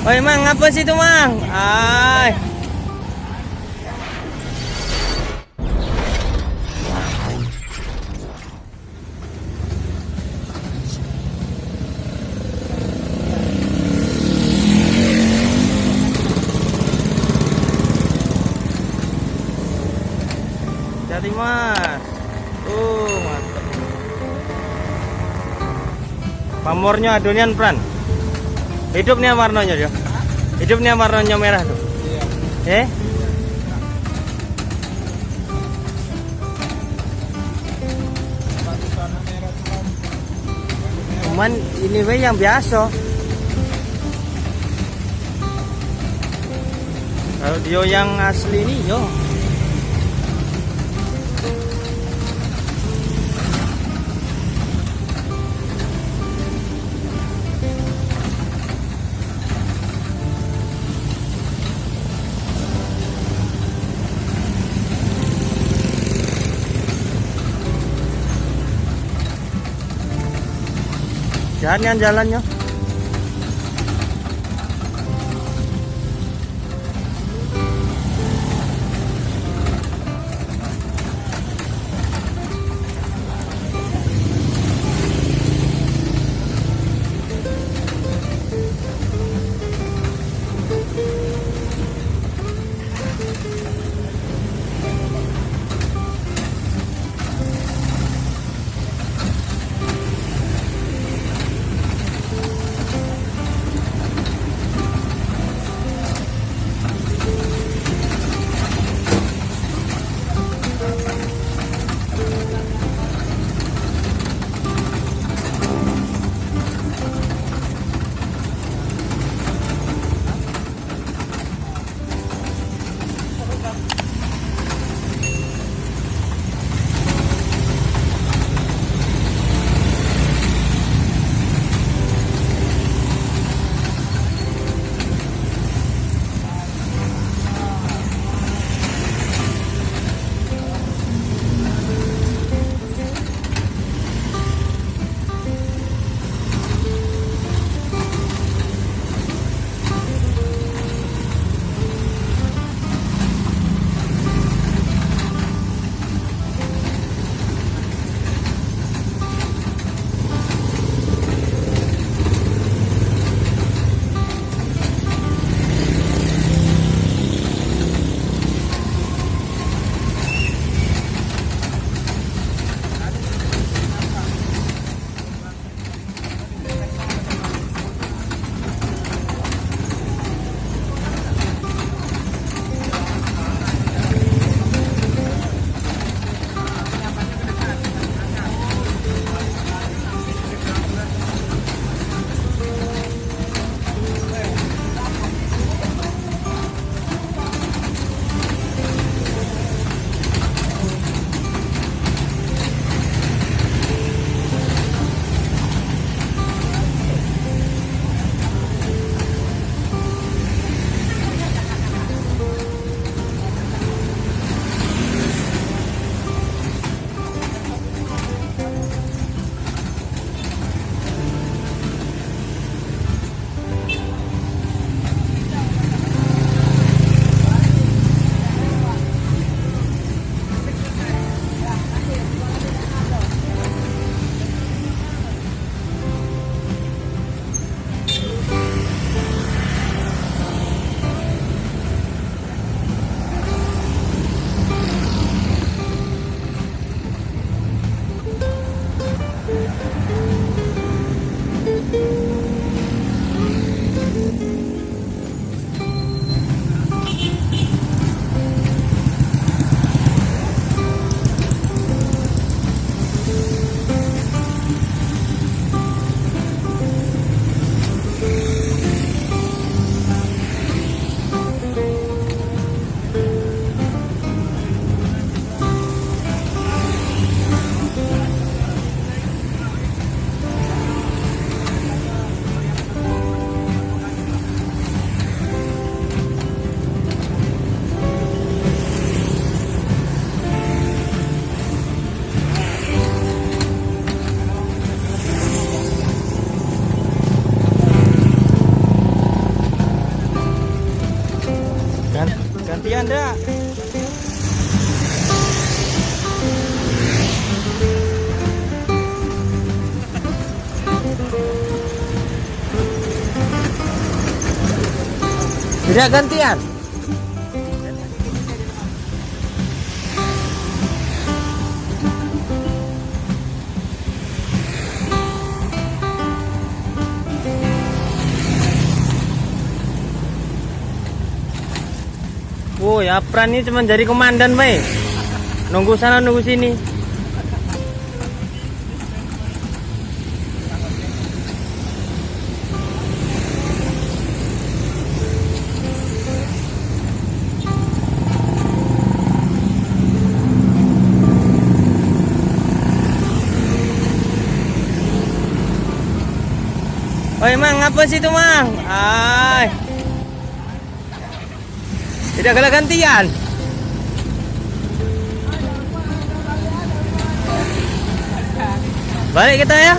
Oi Mang, ngapa sih itu Mang? Ay. Jadi Mas. Mantap. Pamornya adonian pran. Hidup nih warnanya dia. Hidup nih warnanya merah tuh. Iya. Cuman ini we yang biasa. Kalau dia yang asli nih yo. Jangan jalannya. ada. Tidak gantian. Oh ya, Pran ini cuma jadi komandan, Bay. Nunggu sana, nunggu sini. Oi, Mang, apa sih itu, Mang? Ay. Tidak kalah gantian. Balik kita ya.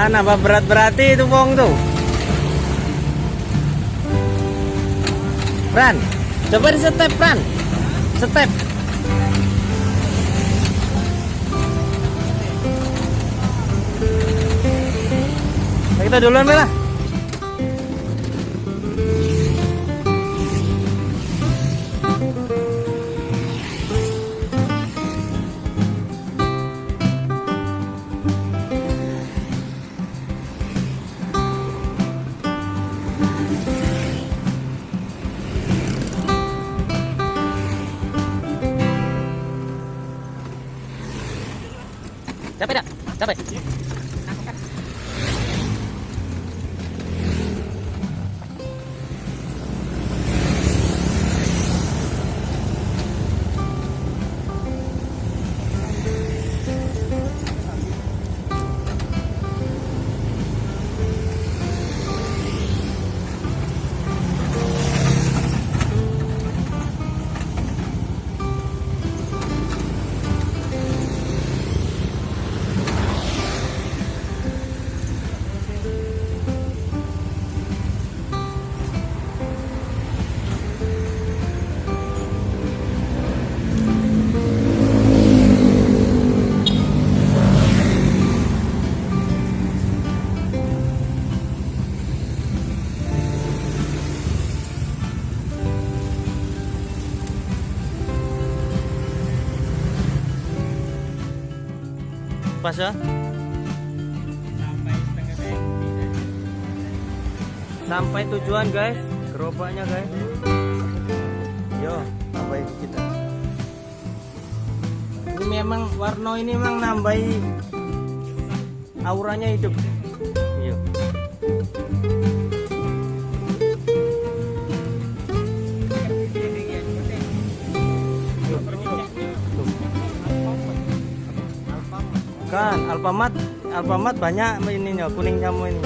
Nambah berat-berati itu Pong tuh. Pran, coba di step, Pran. Step. Nah, kita duluan, Bella. Capek dah? Capek? Pas ya? Sampai tujuan guys, gerobaknya guys. Yo, sampai kita. Ini memang warna ini memang nambahi auranya hidup. Yo. Kan Alfamart banyak ininya kuning kamu ini.